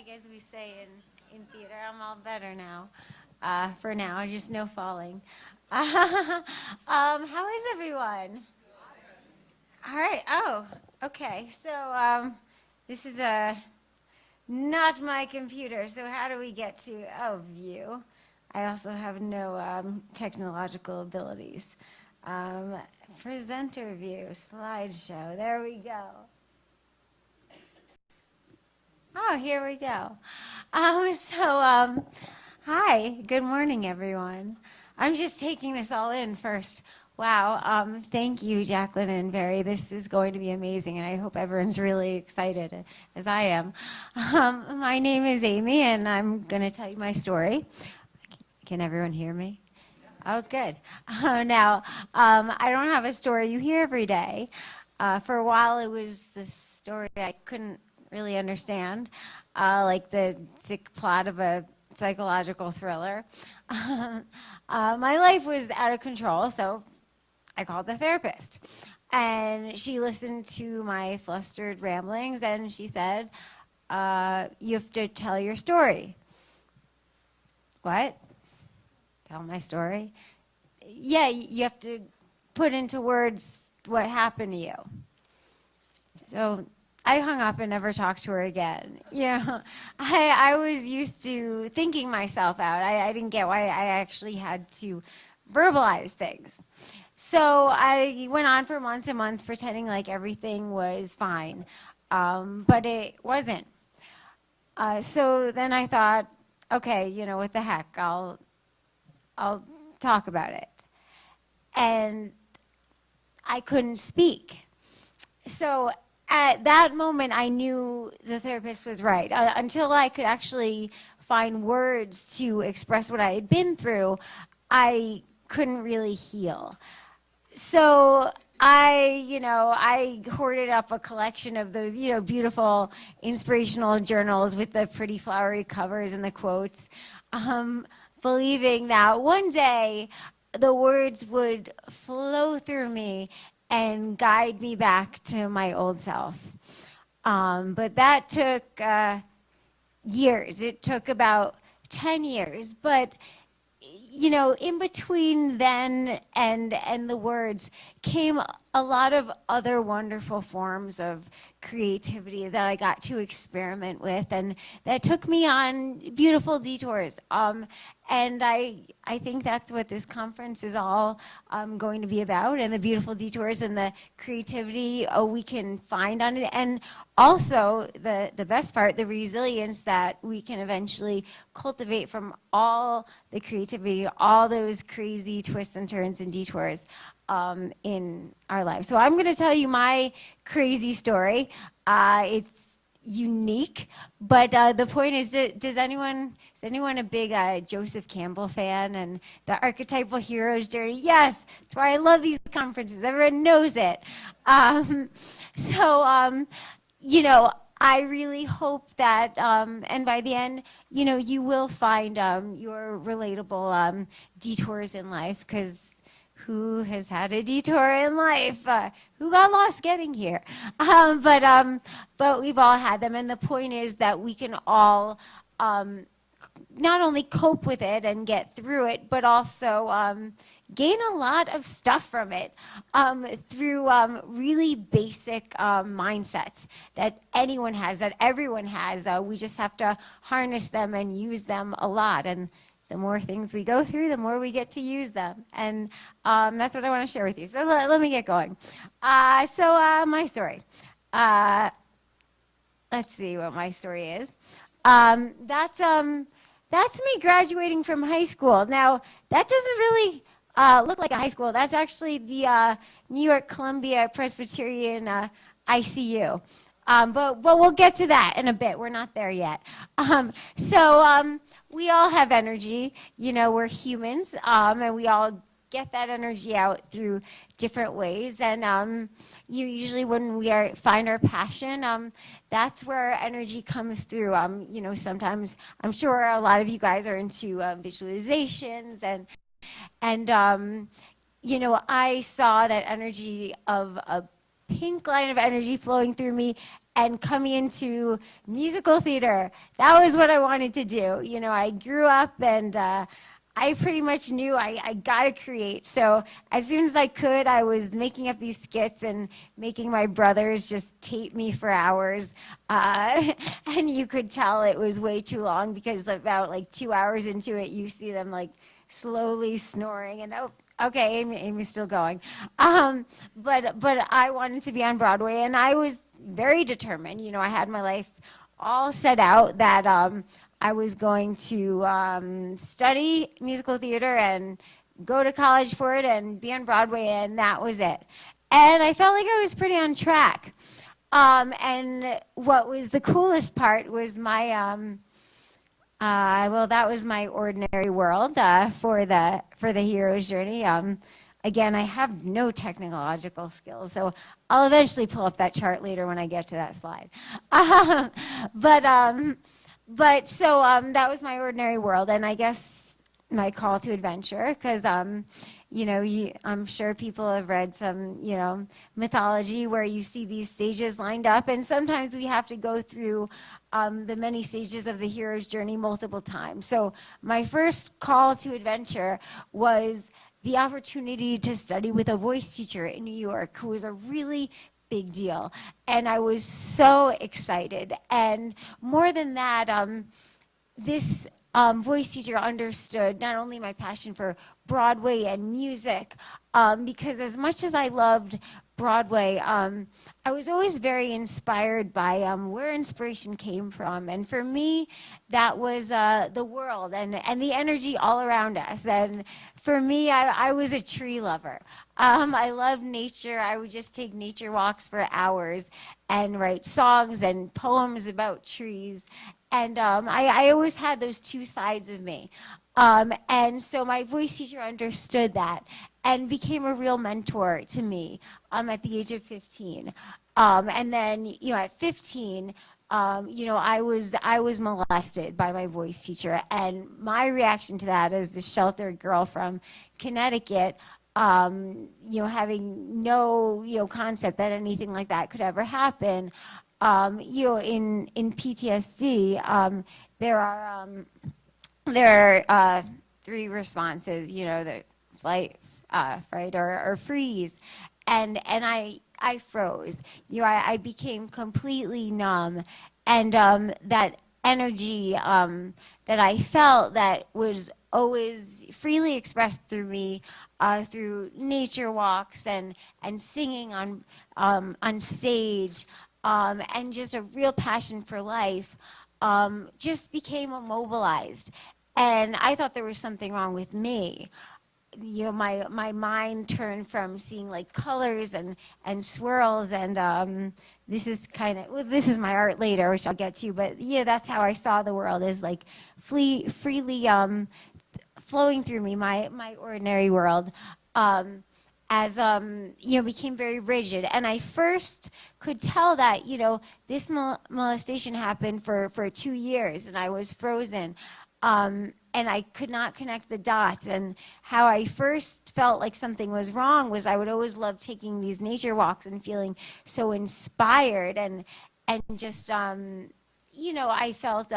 leg, as we say in theater. I'm all better now. For now, just no falling. How is everyone? All right. Oh, okay. So this is not my computer. So how do we get to view? I also have no technological abilities. Presenter view, slideshow. There we go. Oh, here we go. Hi, good morning, everyone. I'm just taking this all in first. Wow, thank you, Jacqueline and Barry. This is going to be amazing, and I hope everyone's really excited, as I am. My name is Amy, and I'm going to tell you my story. Can everyone hear me? Oh, good. Now, I don't have a story you hear every day. For a while, it was the story I couldn't really understand, like the sick plot of a psychological thriller. My life was out of control, so I called the therapist. And she listened to my flustered ramblings, and she said, you have to tell your story. What? Tell my story? Yeah, you have to put into words what happened to you. So I hung up and never talked to her again. I was used to thinking myself out. I didn't get why I actually had to verbalize things. So I went on for months and months pretending like everything was fine, but it wasn't. So then I thought, okay, what the heck, I'll talk about it. And I couldn't speak. So at that moment, I knew the therapist was right. Until I could actually find words to express what I had been through, I couldn't really heal. So I hoarded up a collection of those, beautiful inspirational journals with the pretty flowery covers and the quotes, believing that one day the words would flow through me and guide me back to my old self. But that took years. It took about 10 years. But, in between then and the words came a lot of other wonderful forms of creativity that I got to experiment with, and that took me on beautiful detours. And I think that's what this conference is all going to be about, and the beautiful detours and the creativity we can find on it, and also the best part, the resilience that we can eventually cultivate from all the creativity, all those crazy twists and turns and detours in our lives. So I'm going to tell you my crazy story. It's unique, but the point is, is anyone a big Joseph Campbell fan and the archetypal hero's journey? Yes, that's why I love these conferences. Everyone knows it. I really hope that, and by the end, you will find your relatable detours in life, because who has had a detour in life? Who got lost getting here? But we've all had them, and the point is that we can all not only cope with it and get through it, but also gain a lot of stuff from it through really basic mindsets that anyone has, that everyone has. We just have to harness them and use them a lot. And the more things we go through, the more we get to use them. And that's what I want to share with you. So let me get going. My story. Let's see what my story is. That's me graduating from high school. Now, that doesn't really look like a high school. That's actually the New York Columbia Presbyterian ICU. But we'll get to that in a bit. We're not there yet. We all have energy. We're humans, and we all get that energy out through different ways. And usually when we find our passion, that's where our energy comes through. Sometimes I'm sure a lot of you guys are into visualizations, and I saw that energy of a pink line of energy flowing through me and coming into musical theater. That was what I wanted to do. You know, I grew up and I pretty much knew I got to create. So as soon as I could, I was making up these skits and making my brothers just tape me for hours. And you could tell it was way too long because about like 2 hours into it, you see them like slowly snoring and oh, okay, Amy's still going. But I wanted to be on Broadway, and I was very determined. You know, I had my life all set out that I was going to study musical theater and go to college for it and be on Broadway, and that was it. And I felt like I was pretty on track. And what was the coolest part was my well, that was my ordinary world for the hero's journey. Again, I have no technological skills, so I'll eventually pull up that chart later when I get to that slide. But so that was my ordinary world, and I guess my call to adventure, because you know, I'm sure people have read some, you know, mythology where you see these stages lined up, and sometimes we have to go through the many stages of the hero's journey multiple times. So my first call to adventure was the opportunity to study with a voice teacher in New York who was a really big deal. And I was so excited. And more than that, this voice teacher understood not only my passion for Broadway and music, because as much as I loved Broadway, I was always very inspired by where inspiration came from. And for me, that was the world and the energy all around us. And for me, I was a tree lover. I loved nature. I would just take nature walks for hours and write songs and poems about trees. And I always had those two sides of me. And so my voice teacher understood that and became a real mentor to me at the age of 15. And then, you know, at 15, you know, I was molested by my voice teacher. And my reaction to that as a sheltered girl from Connecticut, you know, having no, you know, concept that anything like that could ever happen, you know, in PTSD, there are 3 responses, you know, the flight, fright, or freeze. And I froze. You know, I became completely numb. And that energy that I felt that was always freely expressed through me, through nature walks and singing on stage, and just a real passion for life, just became immobilized. And I thought there was something wrong with me. You know, my mind turned from seeing like colors and swirls, and this is kind of, well, this is my art later, which I'll get to, but yeah, that's how I saw the world, as like freely flowing through me, my ordinary world, as you know, became very rigid. And I first could tell that, you know, this molestation happened for 2 years, and I was frozen. And I could not connect the dots. And how I first felt like something was wrong was I would always love taking these nature walks and feeling so inspired and just, you know, I felt,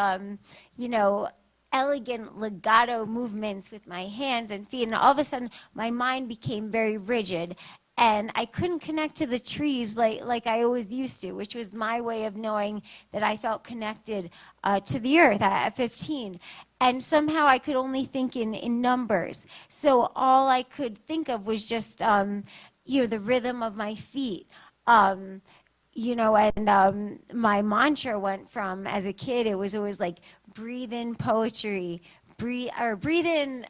you know, elegant legato movements with my hands and feet. And all of a sudden, my mind became very rigid. And I couldn't connect to the trees like I always used to, which was my way of knowing that I felt connected to the earth at 15. And somehow I could only think in numbers. So all I could think of was just, you know, the rhythm of my feet. You know, and my mantra went from, as a kid, it was always like, breathe in poetry, breathe in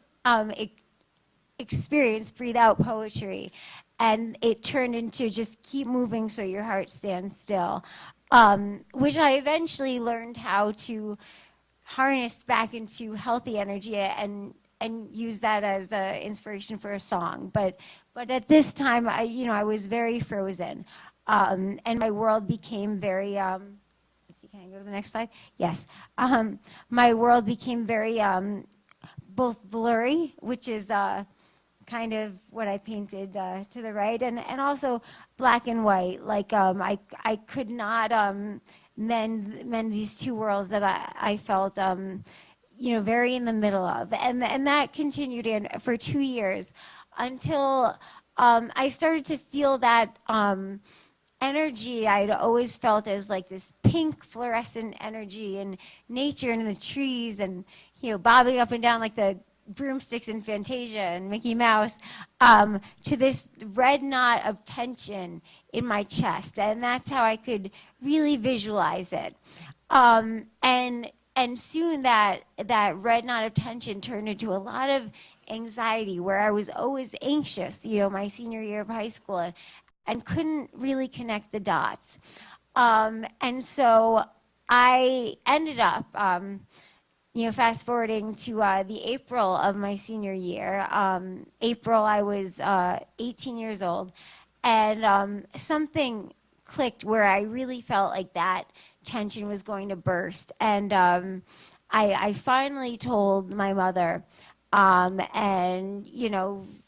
experience, breathe out poetry. And it turned into just keep moving so your heart stands still, which I eventually learned how to harness back into healthy energy and use that as inspiration for a song. But at this time, you know, I was very frozen, and my world became very. Let's see, can I go to the next slide? Yes, my world became very both blurry, which is kind of what I painted to the right, and also black and white. Like I could not mend these two worlds that I felt very in the middle of, and that continued for 2 years until I started to feel that energy I'd always felt as like this pink fluorescent energy in nature and in the trees, and bobbing up and down like the broomsticks in Fantasia and Mickey Mouse, to this red knot of tension in my chest, and that's how I could really visualize it. And soon that red knot of tension turned into a lot of anxiety, where I was always anxious, my senior year of high school, and couldn't really connect the dots. And so I ended up, fast forwarding to the April of my senior year. April, I was 18 years old, and something clicked where I really felt like that tension was going to burst. And I finally told my mother, and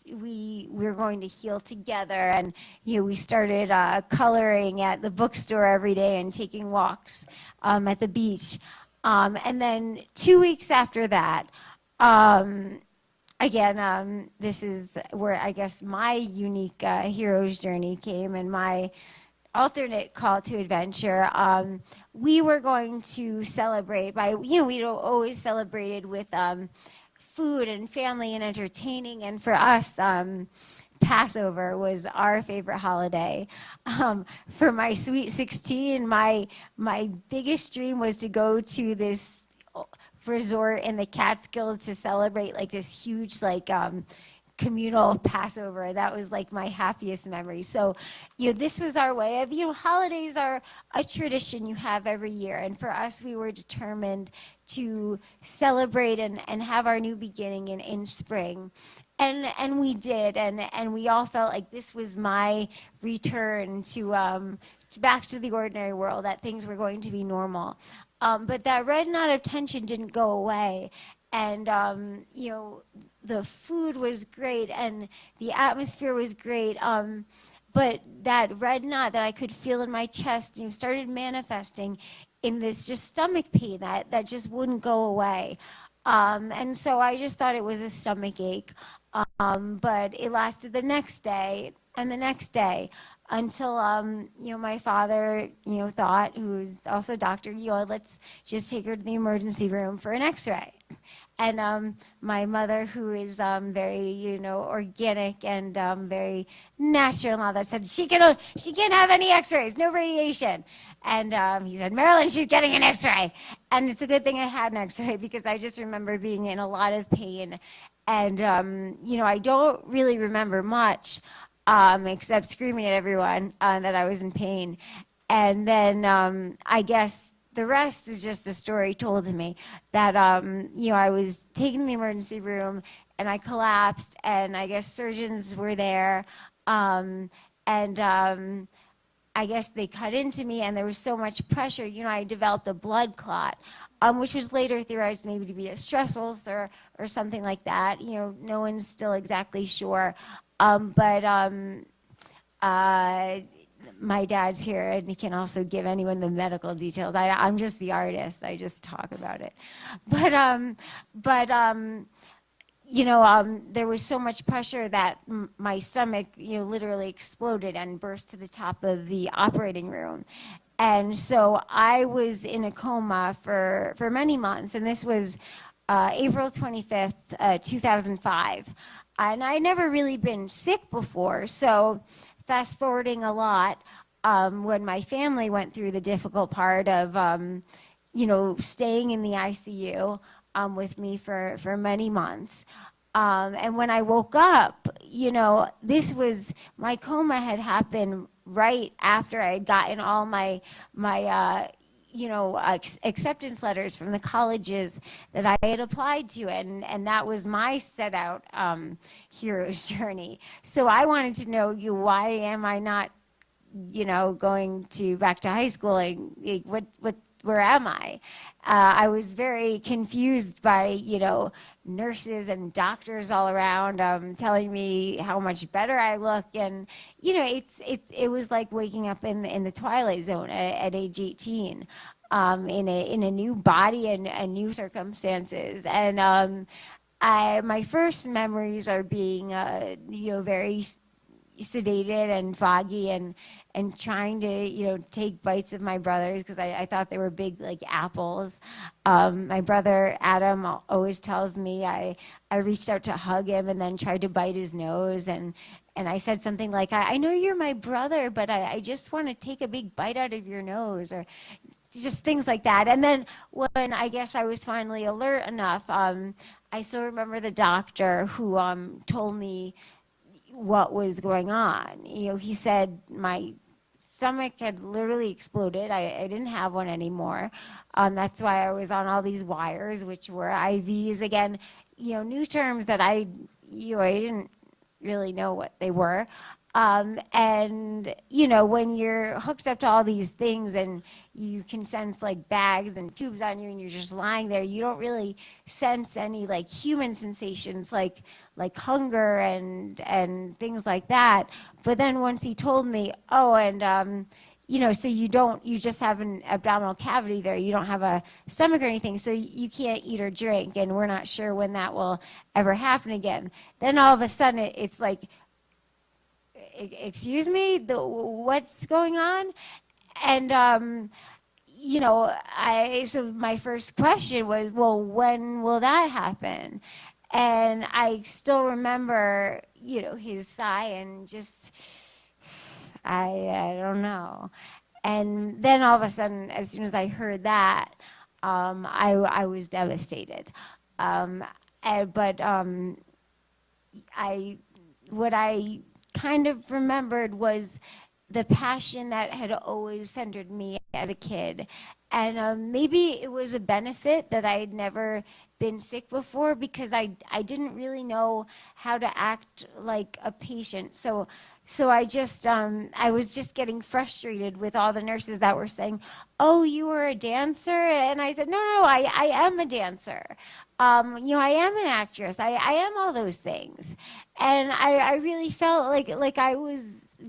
we were going to heal together, and we started coloring at the bookstore every day and taking walks at the beach. And then 2 weeks after that, again, this is where I guess my unique hero's journey came, and my alternate call to adventure. We were going to celebrate we'd always celebrated with food and family and entertaining, and for us, Passover was our favorite holiday. For my Sweet 16, my biggest dream was to go to this resort in the Catskills to celebrate like this huge communal Passover. That was like my happiest memory. So, this was our way of, holidays are a tradition you have every year. And for us, we were determined to celebrate and have our new beginning in spring. And we did, and we all felt like this was my return to back to the ordinary world, that things were going to be normal. But that red knot of tension didn't go away. And, the food was great and the atmosphere was great. But that red knot that I could feel in my chest, started manifesting in this just stomach pain that just wouldn't go away. And so I just thought it was a stomach ache. But it lasted the next day and the next day until, my father, thought, who's also a doctor, let's just take her to the emergency room for an x-ray. And my mother, who is very, organic and very natural and all that, said she can't have any x-rays, no radiation. And he said, Marilyn, she's getting an x-ray. And it's a good thing I had an x-ray, because I just remember being in a lot of pain. And, I don't really remember much, except screaming at everyone that I was in pain. And then I guess the rest is just a story told to me that, I was taken to the emergency room and I collapsed, and I guess surgeons were there. And I guess they cut into me, and there was so much pressure. I developed a blood clot, which was later theorized maybe to be a stress ulcer or something like that. No one's still exactly sure. But my dad's here, and he can also give anyone the medical details. I'm just the artist. I just talk about it. But there was so much pressure that my stomach, literally exploded and burst to the top of the operating room. And so I was in a coma for many months, and this was April 25th, 2005. And I'd never really been sick before, so fast forwarding a lot, when my family went through the difficult part of, staying in the ICU with me for many months. And when I woke up, my coma had happened right after I had gotten all my acceptance letters from the colleges that I had applied to, and that was my set out hero's journey. So I wanted to know, why am I not, going back to high school? Where am I? I was very confused by, nurses and doctors all around telling me how much better I look, and it was like waking up in the twilight zone at age 18, in a new body and new circumstances, and my first memories are being very sedated and foggy, and trying to take bites of my brothers because I thought they were big like apples. My brother Adam always tells me I reached out to hug him and then tried to bite his nose, and I said something like, I know you're my brother, but I just want to take a big bite out of your nose, or just things like that. And then when I guess I was finally alert enough, I still remember the doctor who told me what was going on. He said my stomach had literally exploded. I didn't have one anymore. That's why I was on all these wires, which were IVs. Again, new terms that I didn't really know what they were. And when you're hooked up to all these things and you can sense like bags and tubes on you and you're just lying there, you don't really sense any like human sensations like hunger and things like that. But then once he told me, so you just have an abdominal cavity there, you don't have a stomach or anything, so you can't eat or drink, and we're not sure when that will ever happen again. Then all of a sudden it's like, excuse me, what's going on? And so my first question was, well, when will that happen? And I still remember his sigh and just I don't know. And then all of a sudden, as soon as I heard that, I was devastated. What I kind of remembered was the passion that had always centered me as a kid. And maybe it was a benefit that I had never been sick before, because I didn't really know how to act like a patient. So I was just getting frustrated with all the nurses that were saying, oh, you were a dancer? And I said, no, I am a dancer. I am an actress. I am all those things. And I really felt like I was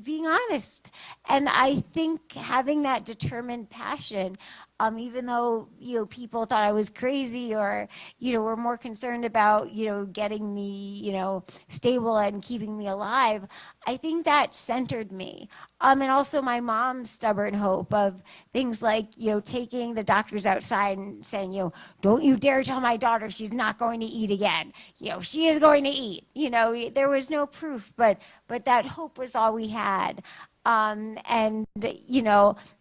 being honest. And I think having that determined passion, even though people thought I was crazy, or were more concerned about getting me stable and keeping me alive, I think that centered me. And also my mom's stubborn hope of things like taking the doctors outside and saying don't you dare tell my daughter she's not going to eat again. She is going to eat. There was no proof, but that hope was all we had. And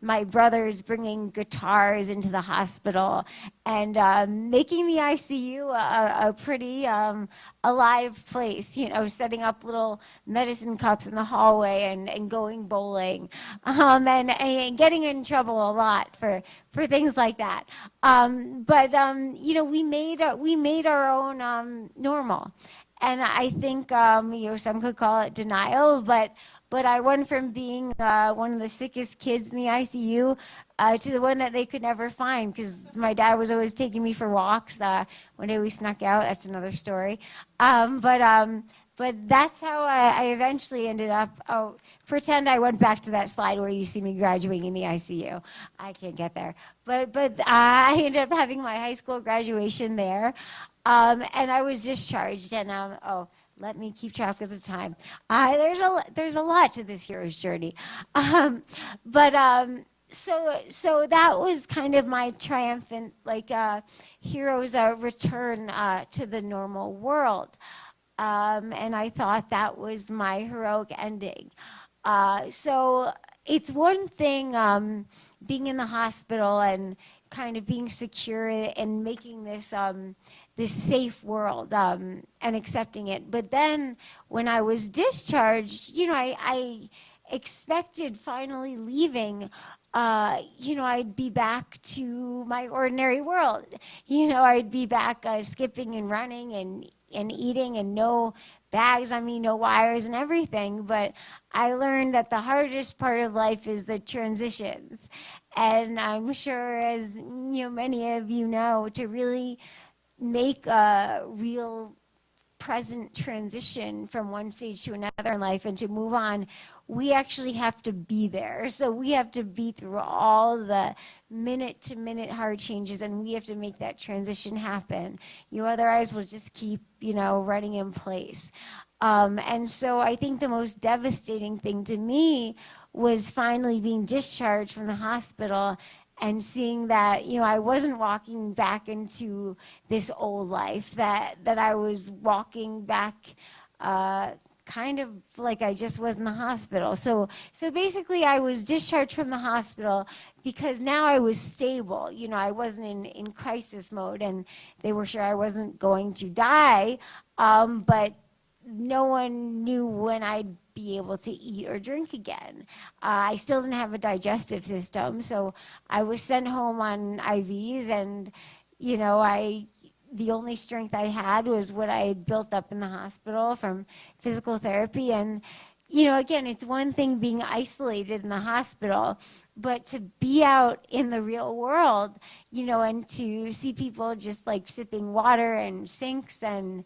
my brothers bringing guitars into the hospital and making the ICU a pretty alive place, setting up little medicine cups in the hallway and going bowling, and getting in trouble a lot for things like that. We made our own normal. And I think, some could call it denial, but I went from being one of the sickest kids in the ICU to the one that they could never find, because my dad was always taking me for walks. One day we snuck out. That's another story. But that's how I eventually ended up. Oh, pretend I went back to that slide where you see me graduating in the ICU. I can't get there. But I ended up having my high school graduation there. And I was discharged, and let me keep track of the time. There's a lot to this hero's journey, so that was kind of my triumphant hero's return to the normal world, and I thought that was my heroic ending. So it's one thing being in the hospital and kind of being secure and making this safe world and accepting it. But then when I was discharged, I expected finally leaving, I'd be back to my ordinary world. I'd be back skipping and running and eating, and no bags on me, no wires and everything. But I learned that the hardest part of life is the transitions. And I'm sure, as many of you know, to really make a real present transition from one stage to another in life and to move on, we actually have to be there. So we have to be through all the minute to minute hard changes, and we have to make that transition happen. Otherwise we'll just keep, running in place. And so I think the most devastating thing to me was finally being discharged from the hospital and seeing that, I wasn't walking back into this old life, that I was walking back kind of like I just was in the hospital. So basically I was discharged from the hospital because now I was stable. I wasn't in crisis mode, and they were sure I wasn't going to die, but no one knew when I'd be able to eat or drink again. I still didn't have a digestive system, so I was sent home on IVs, and the only strength I had was what I had built up in the hospital from physical therapy. And again, it's one thing being isolated in the hospital, but to be out in the real world, and to see people just like sipping water and sinks and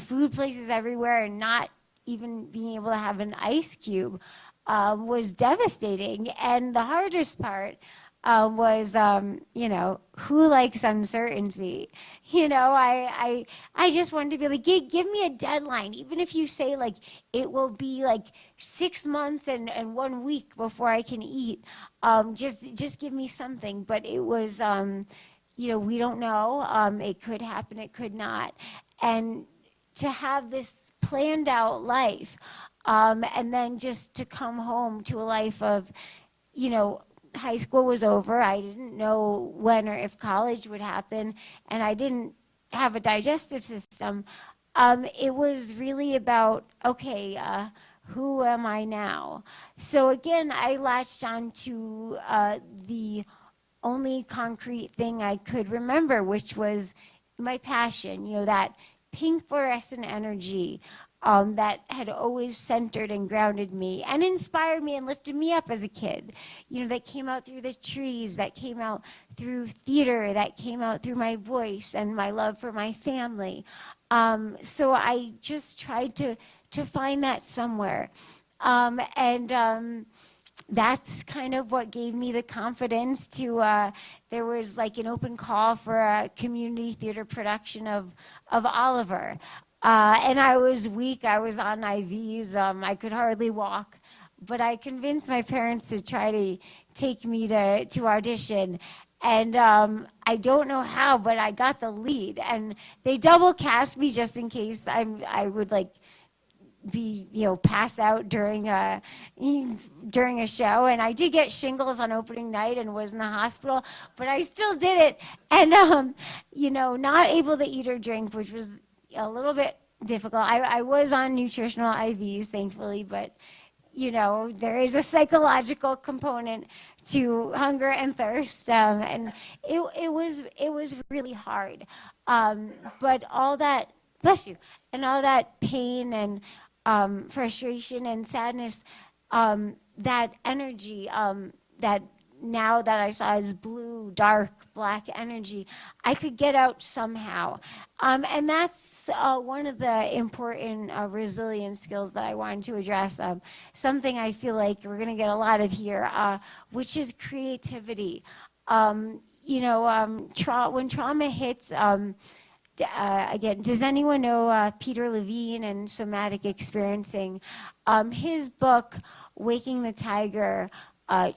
food places everywhere and not even being able to have an ice cube was devastating. And the hardest part was, who likes uncertainty? I just wanted to be like, give me a deadline. Even if you say like, it will be like 6 months and 1 week before I can eat, just give me something. But it was, we don't know. It could happen, it could not. And to have this planned out life, and then just to come home to a life of, high school was over. I didn't know when or if college would happen, and I didn't have a digestive system. It was really about, okay, who am I now? So again, I latched on to the only concrete thing I could remember, which was my passion, that pink fluorescent energy that had always centered and grounded me and inspired me and lifted me up as a kid, that came out through the trees, that came out through theater, that came out through my voice and my love for my family. So I just tried to find that somewhere. That's kind of what gave me the confidence to, there was like an open call for a community theater production of Oliver. And I was weak, I was on IVs, I could hardly walk, but I convinced my parents to try to take me to audition. And I don't know how, but I got the lead, and they double cast me just in case I would like be, pass out during a show. And I did get shingles on opening night and was in the hospital, but I still did it. And, not able to eat or drink, which was a little bit difficult. I was on nutritional IVs, thankfully, but, there is a psychological component to hunger and thirst. And it was really hard. But all that, bless you, and all that pain and frustration and sadness, that energy, that now that I saw as blue, dark, black energy, I could get out somehow. And that's one of the important resilience skills that I wanted to address. Something I feel like we're going to get a lot of here, which is creativity. When trauma hits, again, does anyone know Peter Levine and somatic experiencing? His book, Waking the Tiger,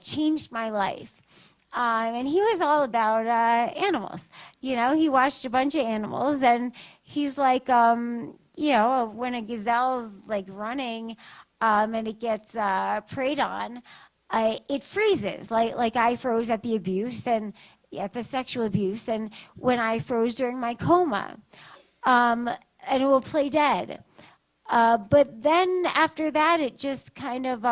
changed my life. And he was all about animals. He watched a bunch of animals, and he's like, when a gazelle's like running and it gets preyed on, it freezes, like I froze at the abuse and at the sexual abuse, and when I froze during my coma, and it will play dead. But then after that, it just kind of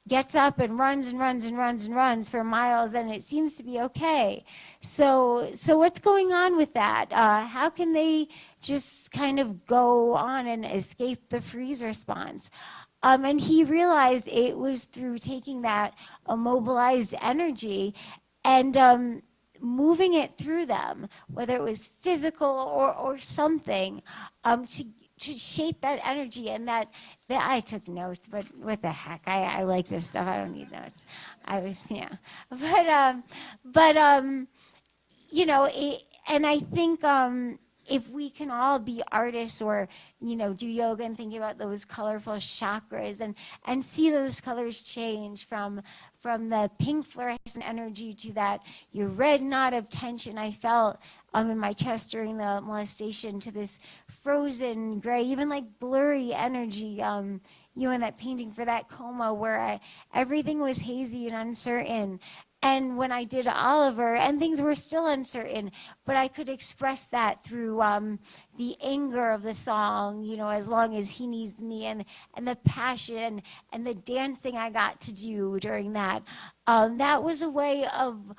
gets up and runs and runs and runs and runs for miles, and it seems to be okay. So what's going on with that? How can they just kind of go on and escape the freeze response? And he realized it was through taking that immobilized energy and moving it through them, whether it was physical or something, to shape that energy. And that I took notes, but what the heck? I like this stuff. I don't need notes. I was, yeah. But and I think if we can all be artists or, do yoga and think about those colorful chakras and see those colors change from the pink fluorescent energy to that your red knot of tension I felt in my chest during the molestation, to this frozen gray, even like blurry energy, in that painting for that coma where everything was hazy and uncertain. And when I did Oliver, and things were still uncertain, but I could express that through the anger of the song, as long as he needs me, and the passion and the dancing I got to do during that. That was a way of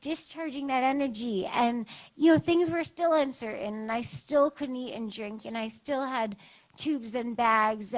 discharging that energy. And, things were still uncertain, and I still couldn't eat and drink, and I still had tubes and bags,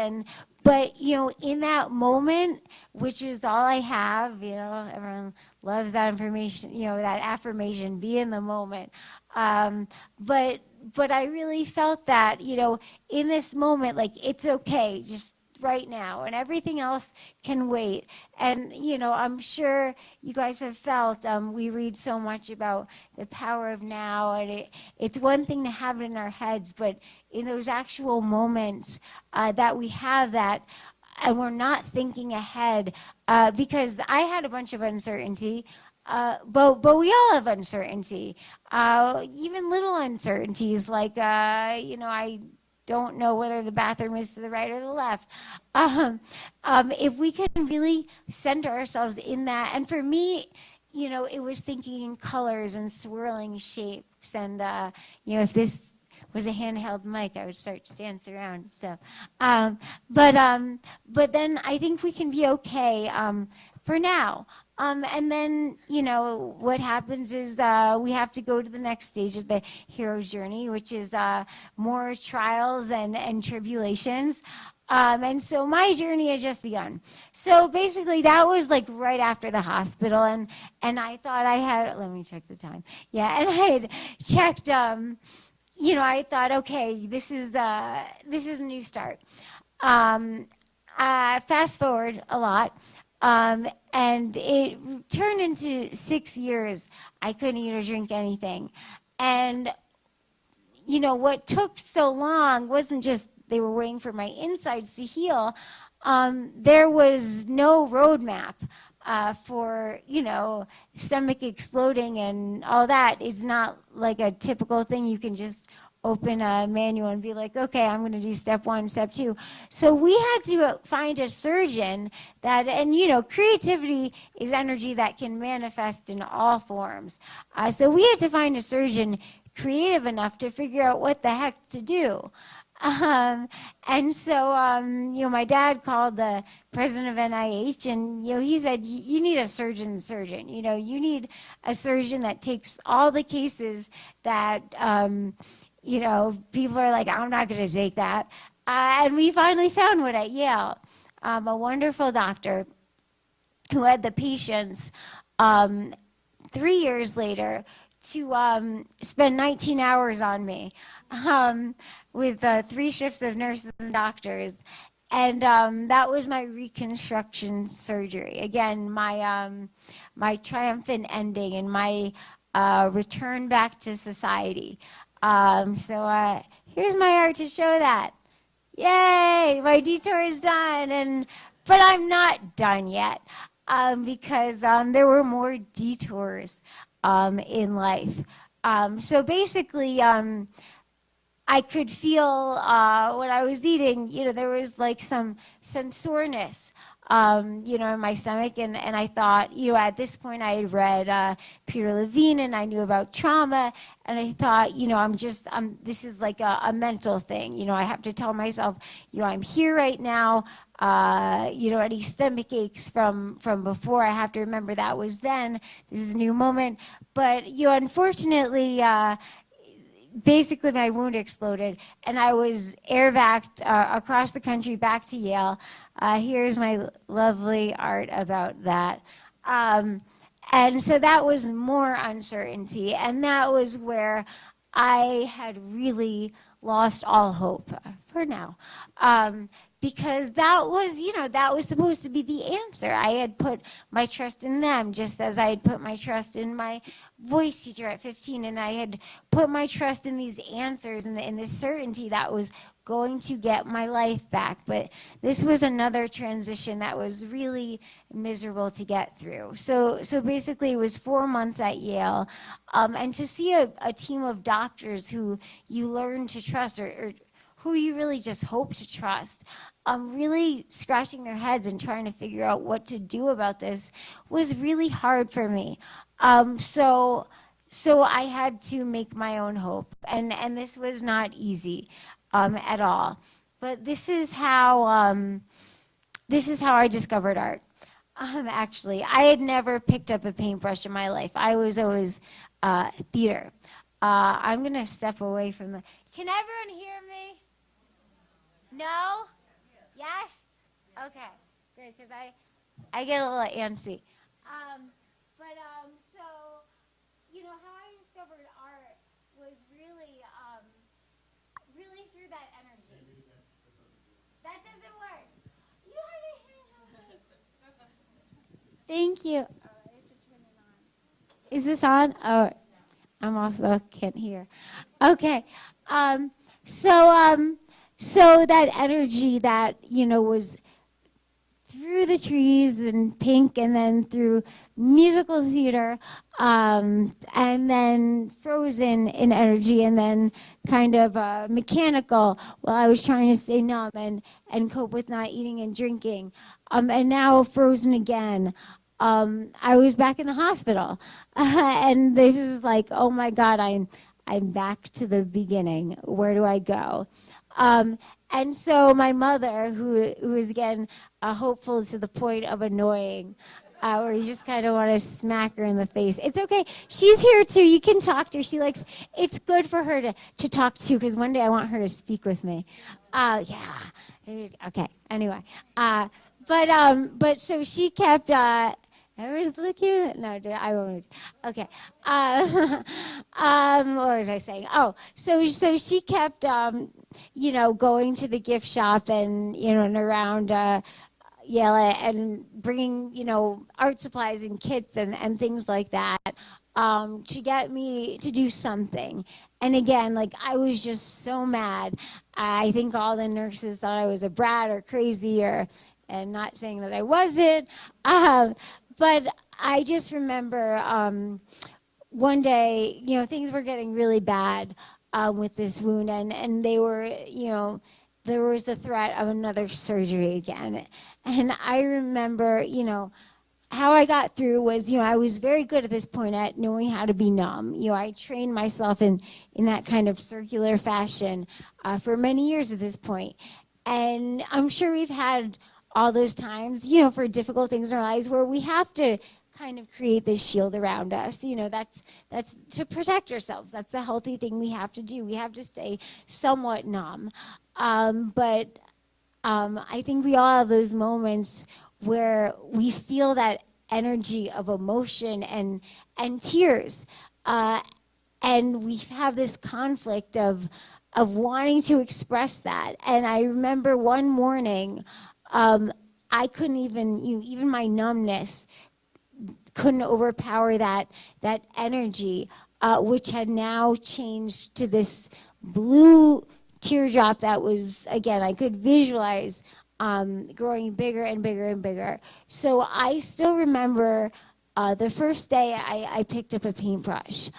but in that moment, which was all I have, everyone loves that information, that affirmation, be in the moment. But I really felt that, in this moment, like, it's okay, just right now, and everything else can wait. And I'm sure you guys have felt, we read so much about the power of now, and it's one thing to have it in our heads, but in those actual moments that we have that, and we're not thinking ahead, because I had a bunch of uncertainty, but we all have uncertainty, even little uncertainties like I don't know whether the bathroom is to the right or the left. If we can really center ourselves in that, and for me, it was thinking in colors and swirling shapes, and if this was a handheld mic, I would start to dance around. So, but then I think we can be okay for now. And then, what happens is we have to go to the next stage of the hero's journey, which is more trials and tribulations. And so my journey had just begun. So basically, that was like right after the hospital, and I thought I had. Let me check the time. Yeah, and I had checked. I thought, okay, this is a new start. Fast forward a lot. And it turned into 6 years. I couldn't eat or drink anything. And, what took so long wasn't just they were waiting for my insides to heal. There was no roadmap for, stomach exploding and all that. It's not like a typical thing you can just open a manual and be like, okay, I'm going to do step 1, step 2. So we had to find a surgeon that, and creativity is energy that can manifest in all forms. So we had to find a surgeon creative enough to figure out what the heck to do. And so, my dad called the president of NIH, and, he said, you need a surgeon. You need a surgeon that takes all the cases that, people are like, I'm not going to take that. And we finally found one at Yale, a wonderful doctor who had the patience 3 years later to spend 19 hours on me with 3 shifts of nurses and doctors. And that was my reconstruction surgery. Again, my triumphant ending and my return back to society. So here's my art to show that. Yay, my detour is done. But I'm not done yet because there were more detours in life. So basically, I could feel when I was eating, there was like some soreness, in my stomach. And I thought, at this point I had read Peter Levine, and I knew about trauma. And I thought, this is like a mental thing. I have to tell myself, I'm here right now. Any stomach aches from before, I have to remember that was then. This is a new moment. But, unfortunately, basically my wound exploded, and I was air-vac'd across the country back to Yale. Here's my lovely art about that. And so that was more uncertainty, and that was where I had really lost all hope for now. Because that was, that was supposed to be the answer. I had put my trust in them, just as I had put my trust in my voice teacher at 15, and I had put my trust in these answers and in this certainty that was going to get my life back. But this was another transition that was really miserable to get through. So basically it was 4 months at Yale, and to see a team of doctors who you learn to trust, or who you really just hope to trust, really scratching their heads and trying to figure out what to do about this was really hard for me. So I had to make my own hope, and this was not easy at all. But this is how I discovered art. Actually, I had never picked up a paintbrush in my life. I was always theater. I'm gonna step away from the. Can everyone hear me? No? Yes? Okay, good, because I get a little antsy. So, how I discovered art was really through that energy. That doesn't work. You have a hand on me. Thank you. Oh, I have to turn it on. Is this on? Oh, I'm also can't hear. Okay. So that energy that, was through the trees and pink, and then through musical theater, and then frozen in energy, and then kind of mechanical while I was trying to stay numb and cope with not eating and drinking. And now frozen again. I was back in the hospital, and this was like, oh my God, I'm back to the beginning. Where do I go? And so my mother, who is again hopeful to the point of annoying, where you just kind of want to smack her in the face. It's okay. She's here too. You can talk to her. She likes. It's good for her to talk to, because one day I want her to speak with me. Yeah. Okay. Anyway. But so she kept. I was looking. No, I won't. Okay. What was I saying? Oh, so she kept, going to the gift shop and and around Yale, and bringing art supplies and kits and things like that, to get me to do something. And again, like, I was just so mad. I think all the nurses thought I was a brat or crazy, and not saying that I wasn't. But I just remember one day, things were getting really bad with this wound, and they were, there was the threat of another surgery again. And I remember, how I got through was, I was very good at this point at knowing how to be numb. I trained myself in that kind of circular fashion for many years at this point. And I'm sure we've had all those times, for difficult things in our lives where we have to kind of create this shield around us. That's to protect ourselves. That's a healthy thing we have to do. We have to stay somewhat numb. But I think we all have those moments where we feel that energy of emotion and tears. And we have this conflict of wanting to express that. And I remember one morning, I couldn't even my numbness couldn't overpower that energy, which had now changed to this blue teardrop that was, again, I could visualize growing bigger and bigger and bigger. So I still remember the first day I picked up a paintbrush.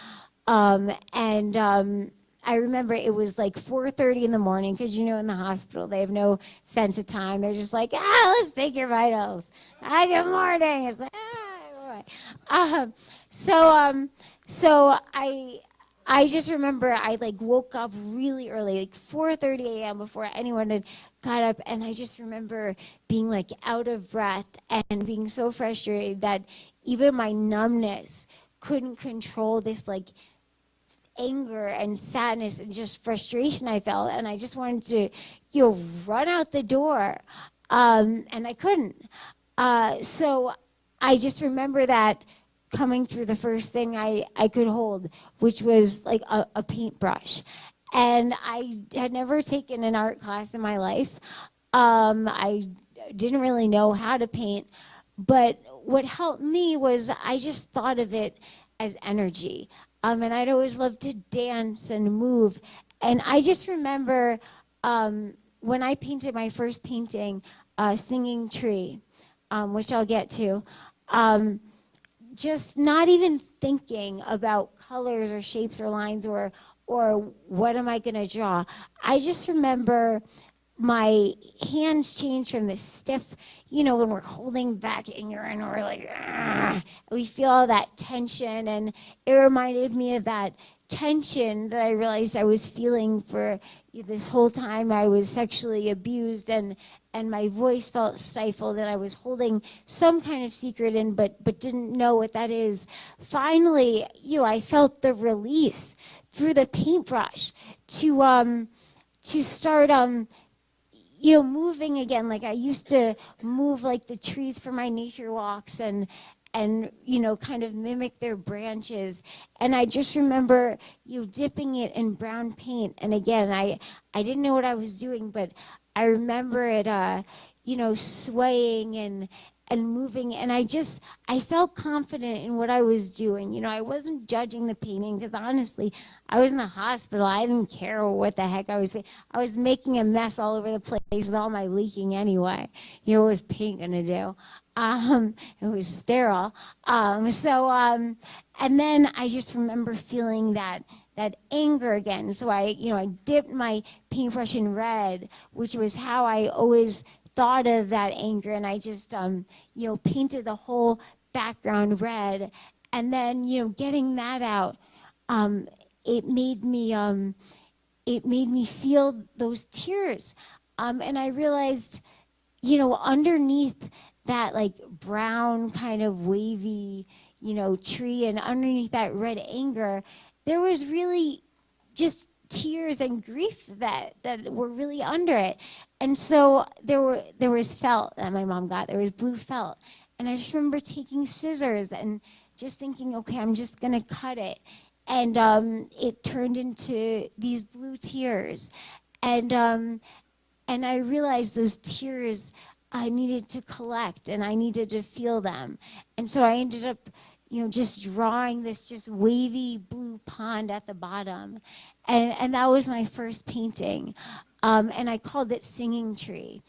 I remember it was like 4:30 in the morning, because in the hospital they have no sense of time. They're just like, let's take your vitals. Good morning. It's like, so I just remember I woke up really early, like 4:30 a.m. before anyone had got up, and I just remember being out of breath and being so frustrated that even my numbness couldn't control this anger and sadness and just frustration I felt, and I just wanted to, run out the door, and I couldn't. So I just remember that coming through the first thing I could hold, which was like a paintbrush. And I had never taken an art class in my life. I didn't really know how to paint, but what helped me was I just thought of it as energy. And I'd always loved to dance and move. And I just remember when I painted my first painting, Singing Tree, which I'll get to, just not even thinking about colors or shapes or lines or what am I going to draw. I just remember my hands change from the stiff, when we're holding back anger and we're like, we feel all that tension. And it reminded me of that tension that I realized I was feeling for this whole time I was sexually abused, and my voice felt stifled, and I was holding some kind of secret in, but didn't know what that is. Finally, I felt the release through the paintbrush to start moving again, like I used to move like the trees for my nature walks and kind of mimic their branches. And I just remember dipping it in brown paint. And again, I didn't know what I was doing, but I remember it, swaying and moving. And I felt confident in what I was doing. I wasn't judging the painting because honestly, I was in the hospital. I didn't care what the heck I was making a mess all over the place with all my leaking anyway. What was paint gonna do? It was sterile. And then I just remember feeling that anger again. So I dipped my paintbrush in red, which was how I always thought of that anger, and I just painted the whole background red. And then getting that out, it made me feel those tears, and I realized underneath that like brown kind of wavy tree, and underneath that red anger, there was really just tears and grief that were really under it. And so there was felt that my mom got. There was blue felt, and I just remember taking scissors and just thinking, okay, I'm just gonna cut it, and it turned into these blue tears, and I realized those tears I needed to collect and I needed to feel them, and so I ended up just drawing this just wavy blue pond at the bottom. And that was my first painting. And I called it Singing Tree.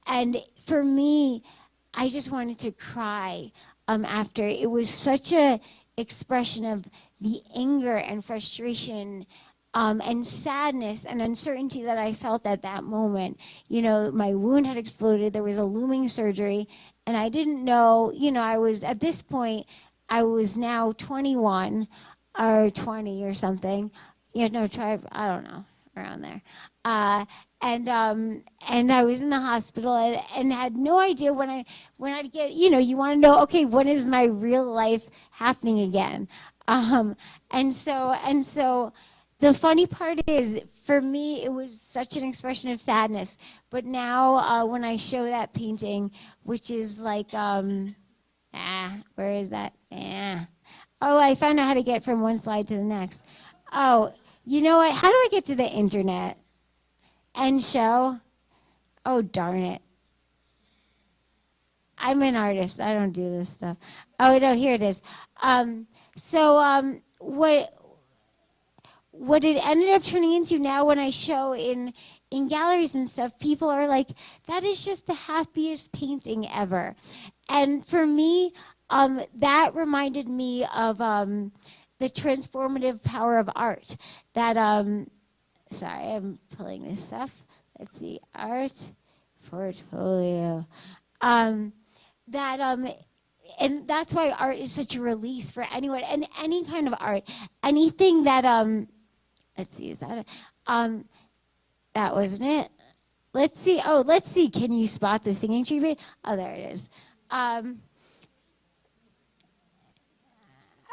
And for me, I just wanted to cry after. It was such a expression of the anger and frustration and sadness and uncertainty that I felt at that moment. My wound had exploded. There was a looming surgery. And I didn't know, I was, at this point, I was now 21 or 20 or something. I don't know, around there. And I was in the hospital and had no idea when I'd get, you want to know, okay, when is my real life happening again? And so the funny part is, for me, it was such an expression of sadness. But now when I show that painting, which is like, where is that? Oh, I found out how to get from one slide to the next. Oh, you know what? How do I get to the internet? End show? Oh, darn it. I'm an artist. I don't do this stuff. Oh, no, here it is. What it ended up turning into now when I show in galleries and stuff, people are like, that is just the happiest painting ever. And for me, that reminded me of the transformative power of art. That, sorry, I'm pulling this stuff. Let's see, art portfolio. And that's why art is such a release for anyone, and any kind of art. Anything that, let's see, is that it? That wasn't it. Let's see, can you spot the Singing Tree? Oh, there it is.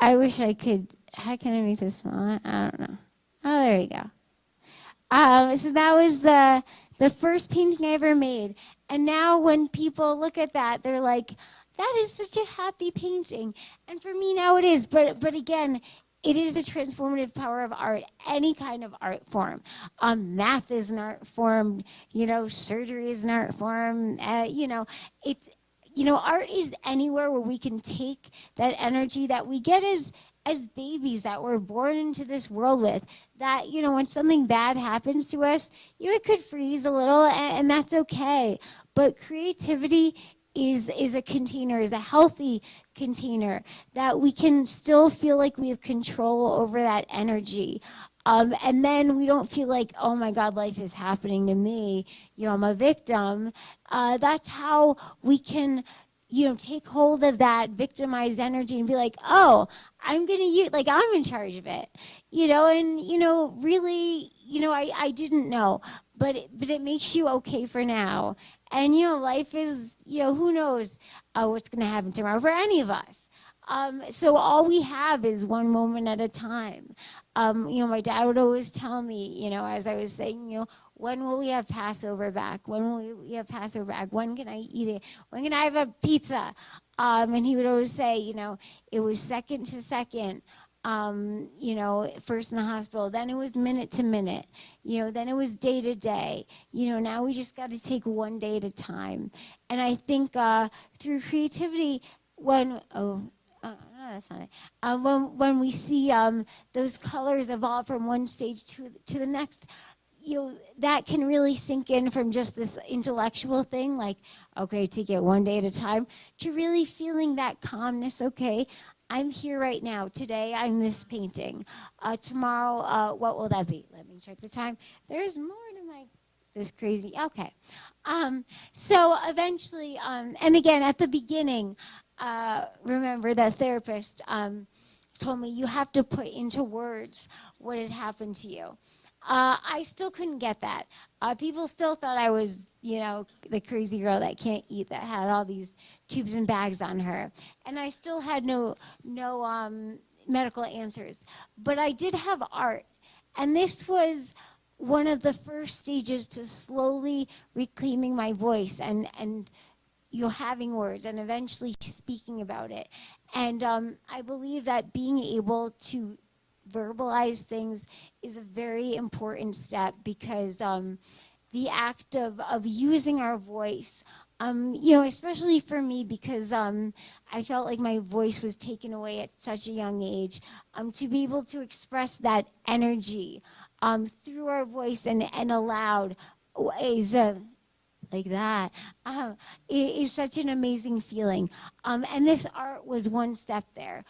I wish I could how can I make this smaller? I don't know. Oh, there we go. So that was the first painting I ever made. And now when people look at that, they're like, that is such a happy painting. And for me now it is. But again, it is the transformative power of art, any kind of art form. Math is an art form, surgery is an art form. It's, art is anywhere where we can take that energy that we get as babies that we're born into this world with, that, when something bad happens to us, it could freeze a little, and that's okay. But creativity is a container, is a healthy container that we can still feel like we have control over that energy. And then we don't feel like, oh my God, life is happening to me. I'm a victim. That's how we can, take hold of that victimized energy and be like, oh, I'm going to use, like, I'm in charge of it, really, I didn't know, but it makes you okay for now. And, life is, who knows what's going to happen tomorrow for any of us. So all we have is one moment at a time. My dad would always tell me, as I was saying, when will we have Passover back? When will we have Passover back? When can I eat it? When can I have a pizza? And he would always say, it was second to second. First in the hospital, then it was minute to minute, then it was day to day, now we just got to take one day at a time. And I think through creativity, that's not it. When we see those colors evolve from one stage to the next, that can really sink in from just this intellectual thing, like, okay, take it one day at a time, to really feeling that calmness. Okay, I'm here right now. Today, I'm this painting. Tomorrow, what will that be? Let me check the time. There's more to this crazy. Okay. So eventually, and again, at the beginning, remember that therapist told me you have to put into words what had happened to you. I still couldn't get that. People still thought I was, the crazy girl that can't eat, that had all these tubes and bags on her. And I still had no medical answers. But I did have art. And this was one of the first stages to slowly reclaiming my voice and having words and eventually speaking about it. And I believe that being able to verbalize things is a very important step, because the act of using our voice, especially for me, because I felt like my voice was taken away at such a young age, to be able to express that energy through our voice and aloud is like that, is such an amazing feeling. And this art was one step there.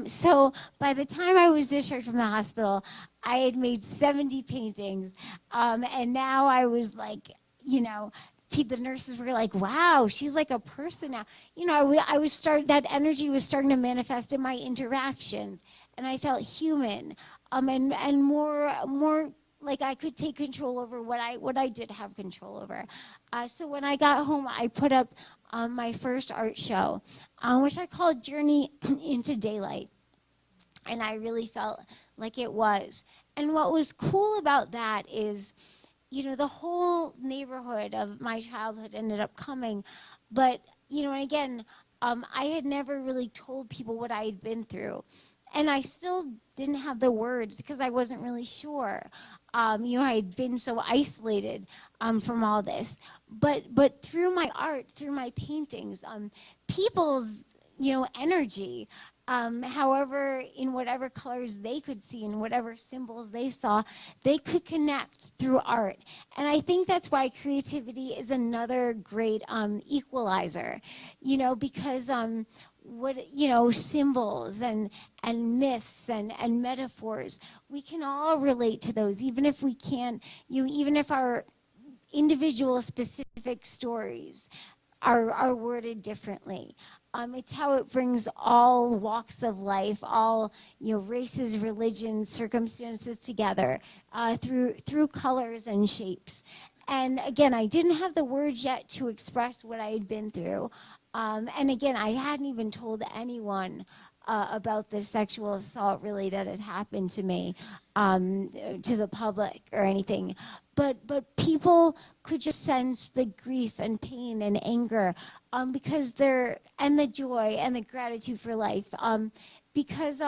So by the time I was discharged from the hospital, I had made 70 paintings. And now I was like, the nurses were like, wow, she's like a person now. That energy was starting to manifest in my interactions. And I felt human, and more like I could take control over what I did have control over. So when I got home, I put up my first art show, which I called Journey into Daylight. And I really felt like it was. And what was cool about that is, the whole neighborhood of my childhood ended up coming. But, and again, I had never really told people what I had been through. And I still didn't have the words because I wasn't really sure. I had been so isolated from all this. But through my art, through my paintings, people's, energy, however, in whatever colors they could see and whatever symbols they saw, they could connect through art. And I think that's why creativity is another great equalizer, because symbols and myths and metaphors, we can all relate to those, even if we can't, even if our individual specific stories are worded differently. It's how it brings all walks of life, all races, religions, circumstances together through colors and shapes. And again, I didn't have the words yet to express what I had been through. And again, I hadn't even told anyone about the sexual assault really that had happened to me, to the public or anything. But people could just sense the grief and pain and anger, because and the joy and the gratitude for life, because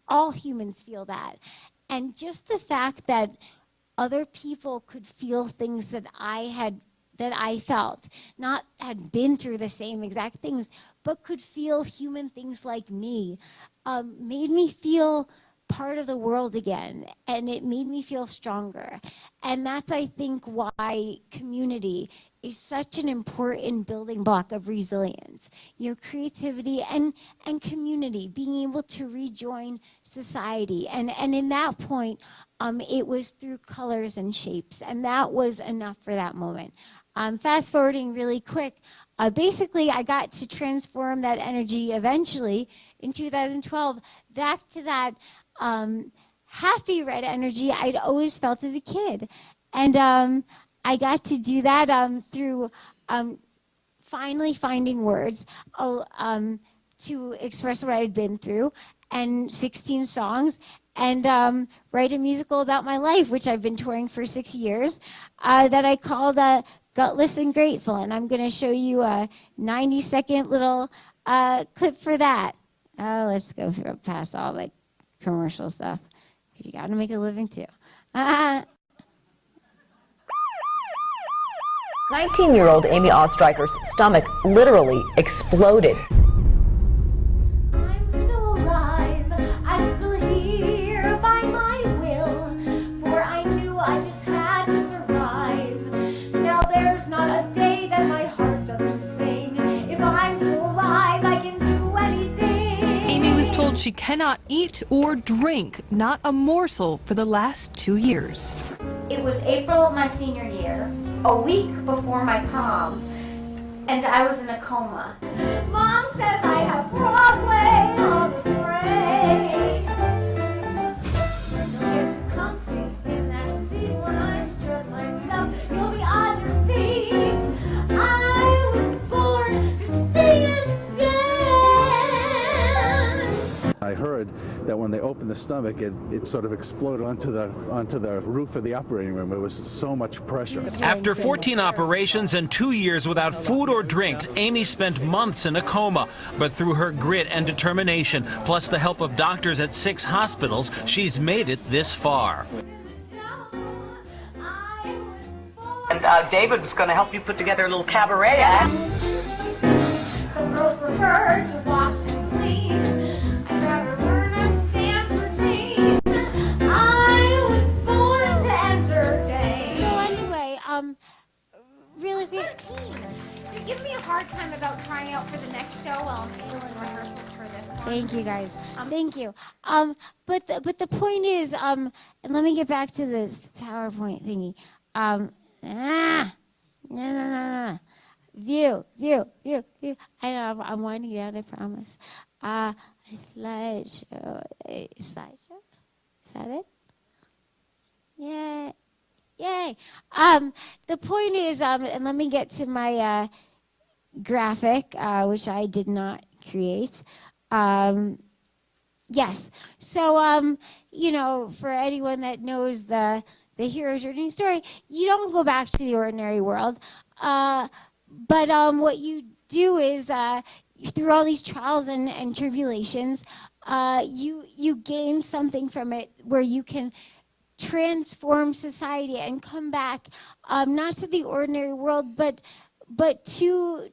all humans feel that. And just the fact that other people could feel things that I felt, not had been through the same exact things, but could feel human things like me, made me feel part of the world again, and it made me feel stronger. And that's, I think, why community is such an important building block of resilience. You know, creativity and community, being able to rejoin society. And in that point, it was through colors and shapes, and that was enough for that moment. Fast forwarding really quick, basically I got to transform that energy eventually in 2012 back to that happy red energy I'd always felt as a kid. And I got to do that through finally finding words to express what I had been through, and 16 songs, and write a musical about my life, which I've been touring for 6 years, that I called Gutless and Grateful. And I'm going to show you a 90-second little clip for that. Let's go through past all the commercial stuff. You got to make a living too. 19-year-old Amy Oestreicher's stomach literally exploded. I'm still alive, I'm still here by my will, for I knew I just had to survive. Now there's not a day that my heart doesn't sing. If I'm still alive, I can do anything. Amy was told she cannot eat or drink, not a morsel, for the last 2 years. It was April of my senior year, a week before my prom, and I was in a coma. Mom says I have Broadway on the brain. You'll get comfy in that seat when I strut my stuff. You'll be on your feet. I was born to sing and dance. I heard that when they opened the stomach, it sort of exploded onto the roof of the operating room. It was so much pressure. After 14 operations and 2 years without food or drinks, Amy spent months in a coma. But through her grit and determination, plus the help of doctors at 6 hospitals, she's made it this far. And David's going to help you put together a little cabaret act. Some girls prefer to wash and clean. I'd rather learn a dance routine. I was born to entertain. So anyway, really good. Just give me a hard time about trying out for the next show while I'm still in rehearsals for this one. Thank you, guys. Thank you. But the point is, and let me get back to this PowerPoint thingy. No. View. I know, I'm winding down, I promise. A slideshow. Is that it? Yay. The point is, and let me get to my graphic, which I did not create. Yes. So, for anyone that knows the hero's journey story, you don't go back to the ordinary world. But what you do is, through all these trials and tribulations, you gain something from it where you can transform society and come back, not to the ordinary world, but to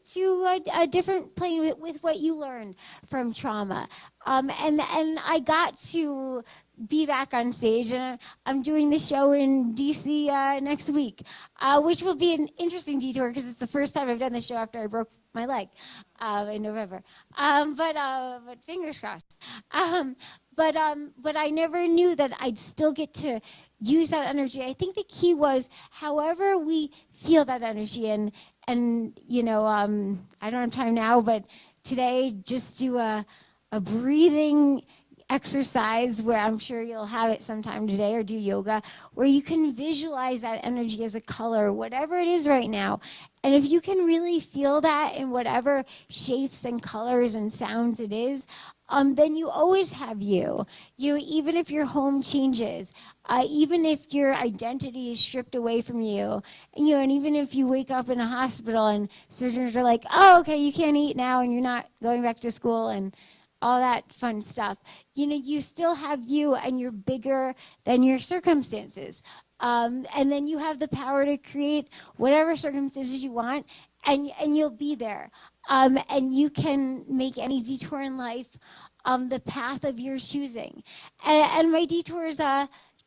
a different plane with what you learned from trauma. And I got to be back on stage, and I'm doing the show in DC next week, which will be an interesting detour because it's the first time I've done the show after I broke my leg in November. But fingers crossed. But I never knew that I'd still get to use that energy. I think the key was however we feel that energy, and I don't have time now, but today just do a breathing exercise where I'm sure you'll have it sometime today, or do yoga, where you can visualize that energy as a color, whatever it is right now. And if you can really feel that in whatever shapes and colors and sounds it is, then you always have you. Even if your home changes, even if your identity is stripped away from you, and even if you wake up in a hospital and surgeons are like, oh, okay, you can't eat now and you're not going back to school and all that fun stuff. You still have you, and you're bigger than your circumstances. And then you have the power to create whatever circumstances you want, and you'll be there. And you can make any detour in life the path of your choosing. And my detours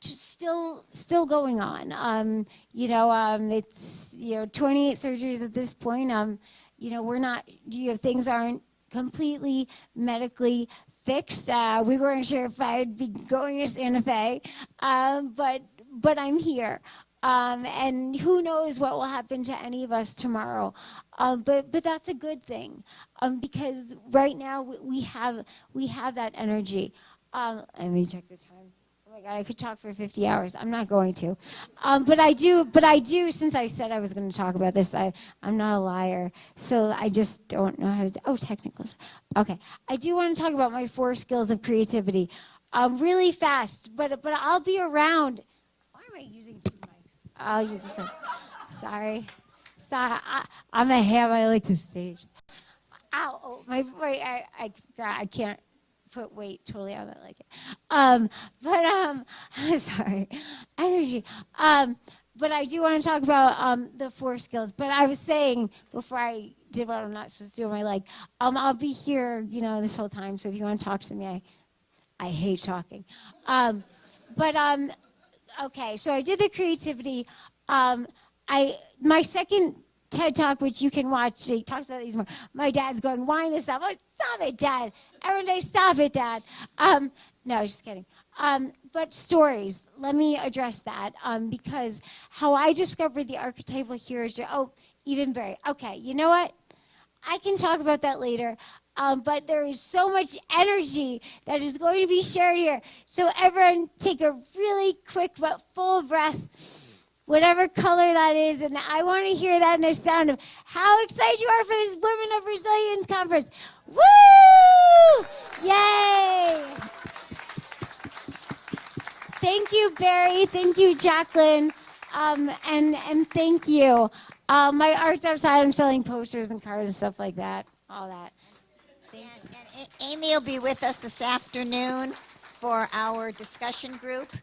still going on. It's 28 surgeries at this point. We're not. Things aren't completely medically fixed. We weren't sure if I'd be going to Santa Fe, but I'm here. And who knows what will happen to any of us tomorrow. But that's a good thing, because right now we have that energy. Let me check the time. Oh my God, I could talk for 50 hours. I'm not going to. But I do, since I said I was going to talk about this, I'm not a liar. So I just don't know how to technical. Okay. I do want to talk about my 4 skills of creativity really fast, but I'll be around. Why am I using 2 mics? I'll use this one. Sorry. I'm a ham. I like the stage. Ow. Oh, I can't put weight totally on it like it. Sorry. Energy. But I do want to talk about the 4 skills. But I was saying before I did what I'm not supposed to do on my leg, I'll be here, this whole time. So if you want to talk to me, I hate talking. Okay, so I did the creativity. My second TED Talk, which you can watch, he talks about these more. My dad's going, wind this up. Oh, stop it, Dad. Every day, stop it, Dad. No, just kidding. But stories, let me address that, because how I discovered the archetypal hero, even Barry. Okay, you know what? I can talk about that later. But there is so much energy that is going to be shared here. So everyone take a really quick but full breath, whatever color that is. And I want to hear that in a sound of how excited you are for this Women of Resilience Conference. Woo! Yay! Thank you, Barry. Thank you, Jacqueline. And thank you. My art's outside. I'm selling posters and cards and stuff like that. All that. And Amy will be with us this afternoon for our discussion group.